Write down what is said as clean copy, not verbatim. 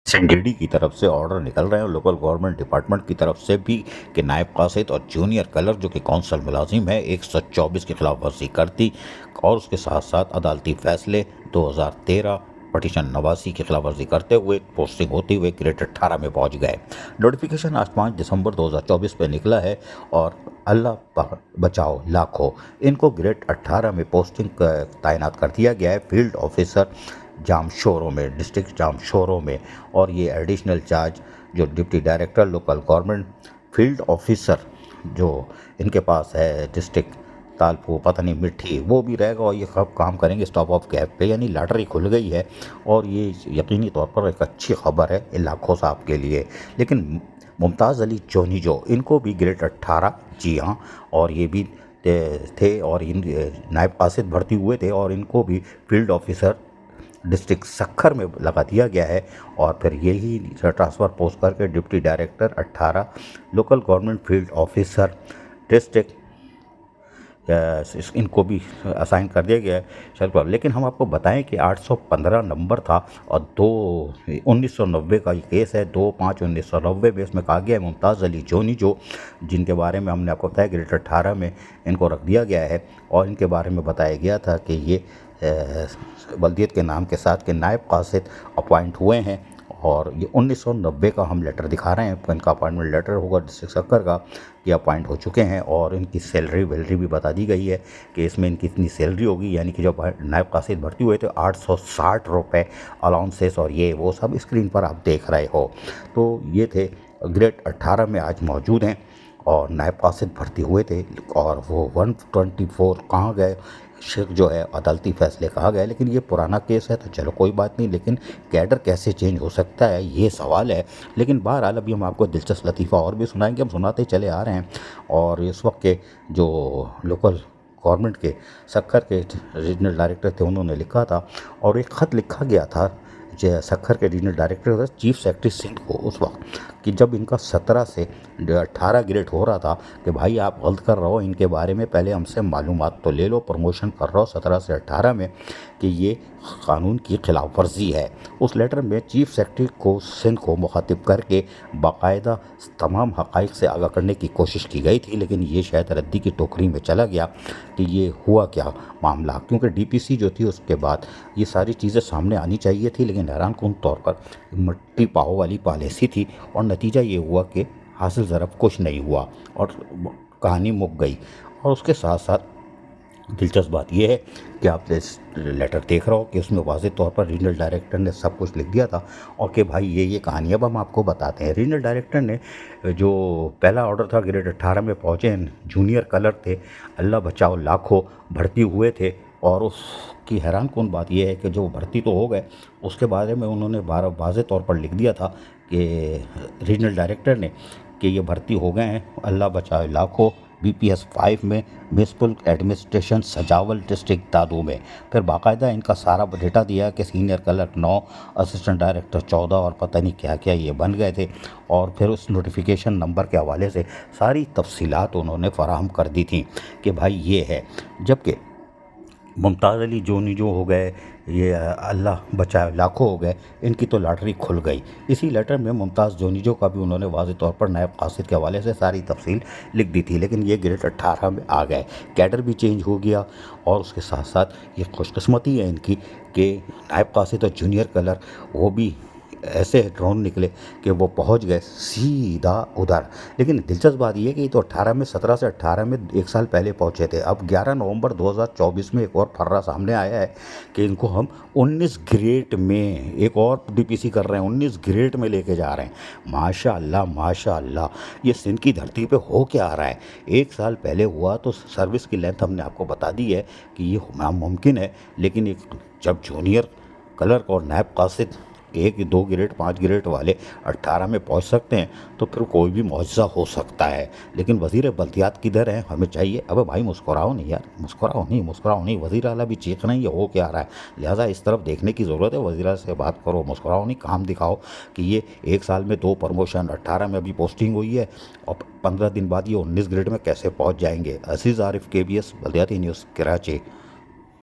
एसएनडीडी की तरफ से ऑर्डर निकल रहे हैं, लोकल गवर्नमेंट डिपार्टमेंट की तरफ से भी कि नायब कासिद और जूनियर कलर जो कि कौंसल मुलाजिम है 124 की खिलाफ वर्जी करती और उसके साथ साथ अदालती फैसले 2013 पटिशन 89 की खिलाफ वर्जी करते हुए पोस्टिंग होते हुए ग्रेड 18 में पहुंच गए। नोटिफिकेशन आज 5 दिसंबर 2024 पे निकला है और अल्लाह बचाओ लाखों, इनको ग्रेड 18 में पोस्टिंग तैनात कर दिया गया है फील्ड ऑफिसर जामशोरों में, डिस्ट्रिक्ट जामशोरों में। और ये एडिशनल चार्ज जो deputy director local government field officer जो इनके पास है डिस्ट्रिक्ट तालपो पता नहीं मिट्टी, वो भी रहेगा और ये सब काम करेंगे स्टॉप ऑफ गैप पे। यानी लॉटरी खुल गई है और ये यकीनी तौर पर एक अच्छी खबर है इलाकों साहब के लिए। लेकिन मुमताज़ अली जोनी जो इनको भी ग्रेड 18, जी हाँ, और ये भी थे और इन नायब कासिद भर्ती हुए थे और इनको भी फील्ड ऑफिसर डिस्ट्रिक्ट सक्खर में लगा दिया गया है। और फिर यही ट्रांसफ़र पोस्ट करके deputy director 18 local government field officer district इनको भी असाइन कर दिया गया है शर्त पर। लेकिन हम आपको बताएं कि 815 नंबर था और 1990 का ये केस है, 2/5/1990 में इसमें कहा गया है मुमताज़ अली जोनी जो जिनके बारे में हमने आपको बताया ग्रेड 18 में इनको रख दिया गया है और इनके बारे में बताया गया था कि ये बल्दियत के नाम के साथ के नायब कासिद अपॉइंट हुए हैं। और ये 1990 का हम लेटर दिखा रहे हैं, इनका अपॉइंटमेंट लेटर होगा डिस्ट्रिक्ट सक्कर का, ये अपॉइंट हो चुके हैं और इनकी सैलरी वैलरी भी बता दी गई है कि इसमें इनकी इतनी सैलरी होगी। यानी कि जब नायब कासिद भर्ती हुए थे 860 रुपये अलाउंसेस और ये वो सब स्क्रीन पर आप देख रहे हो। तो ये थे ग्रेड 18 में आज मौजूद हैं और नायब कासिद भर्ती हुए थे और वो 124 कहाँ गए शेख जो है अदालती फैसले कहा गया। लेकिन ये पुराना केस है तो चलो कोई बात नहीं, लेकिन कैडर कैसे चेंज हो सकता है ये सवाल है। लेकिन बहरहाल अभी हम आपको दिलचस्प लतीफ़ा और भी सुनाएंगे, हम सुनाते चले आ रहे हैं। और इस वक्त के जो लोकल गवर्नमेंट के सक्खर के रीजनल डायरेक्टर थे उन्होंने लिखा था और एक ख़त लिखा गया था सक्खर के regional director chief secretary Sindh को उस वक्त कि जब इनका 17 से 18 ग्रेड हो रहा था कि भाई आप गलत कर रहे हो, इनके बारे में पहले हमसे मालूमात तो ले लो, प्रमोशन कर रहा हो 17 से 18 में कि ये कानून की खिलाफ वर्जी है। उस लेटर में चीफ सेक्रेटरी को सिंध को मुखातिब करके बाकायदा तमाम हक़ाइक़ से आगाह करने की कोशिश की गई थी, लेकिन ये शायद रद्दी की टोकरी में चला गया कि ये हुआ क्या मामला, क्योंकि डीपीसी जो थी उसके बाद ये सारी चीज़ें सामने आनी चाहिए थी। लेकिन हैरानकुन तौर पर मिट्टी पाहो वाली पॉलिसी थी और नतीजा ये हुआ कि हासिल ज़रफ़ कुछ नहीं हुआ और कहानी मुक गई। और उसके साथ साथ दिलचस्प बात यह है कि आप लेटर देख रहे हो कि उसमें वाज़ेह तौर पर रीजनल डायरेक्टर ने सब कुछ लिख दिया था और कि भाई ये कहानी अब हम आपको बताते हैं। रीजनल डायरेक्टर ने जो पहला ऑर्डर था ग्रेड 18 में पहुँचे, जूनियर कलर थे, अल्लाह बचाओ लाखों भर्ती हुए थे। और उसकी हैरानकुन बात यह है कि जो भर्ती तो हो गए उसके बारे में उन्होंने वाज़ेह तौर पर लिख दिया था कि रीजनल डायरेक्टर ने कि ये भर्ती हो गए हैं अल्लाह बचाओ लाखों BPS 5 में म्यूनसिपल एडमिनिस्ट्रेशन सजावल डिस्ट्रिक्ट दादू में। फिर बाकायदा इनका सारा डेटा दिया कि सीनियर कलर 9, असिस्टेंट डायरेक्टर 14 और पता नहीं क्या क्या ये बन गए थे। और फिर उस नोटिफिकेशन नंबर के हवाले से सारी तफसीलात उन्होंने फराहम कर दी थी कि भाई ये है। जबकि मुमताज़ अली जोनी जो हो गए, ये अल्लाह बचाए लाखों हो गए, इनकी तो लॉटरी खुल गई। इसी लेटर में मुमताज़ जोनी जो का भी उन्होंने वाज़ेह तौर पर नायब कासिद के हवाले से सारी तफसील लिख दी थी। लेकिन ये ग्रेड 18 में आ गए, कैडर भी चेंज हो गया और उसके साथ साथ ये खुशकिस्मती है इनकी कि नायब कासिद और जूनियर कलर वो भी ऐसे ड्रोन निकले कि वो पहुंच गए सीधा उधर। लेकिन दिलचस्प बात ये कि तो 17 से 18 में एक साल पहले पहुंचे थे। अब 11 नवंबर 2024 में एक और फर्रा सामने आया है कि इनको हम 19 ग्रेड में एक और डीपीसी कर रहे हैं, 19 ग्रेड में लेके जा रहे हैं। माशाअल्लाह माशाअल्लाह, ये सिंध की धरती पे हो क्या आ रहा है। एक साल पहले हुआ तो सर्विस की लेंथ हमने आपको बता दी है कि ये नामुमकिन है, लेकिन एक जब जूनियर क्लर्क और नायब कासिद 1, 2 ग्रेड 5 ग्रेड वाले 18 में पहुंच सकते हैं तो फिर कोई भी मौजज़ा हो सकता है। लेकिन वज़ीर बल्दियात किधर है, हमें चाहिए। अबे भाई मुस्कुराओ नहीं यार, मुस्कुराओ नहीं, वज़ीर आला भी चीख रहे हैं ये हो क्या रहा है। लिहाजा इस तरफ देखने की ज़रूरत है, वज़ीर से बात करो, मुस्कुराओ नहीं, काम दिखाओ कि ये एक साल में 2 प्रमोशन, 18 में अभी पोस्टिंग हुई है और 15 दिन बाद ये 19 ग्रेड में कैसे पहुँच जाएंगे। अजीज़ आरिफ KBS बल्दियाती न्यूज़ कराची।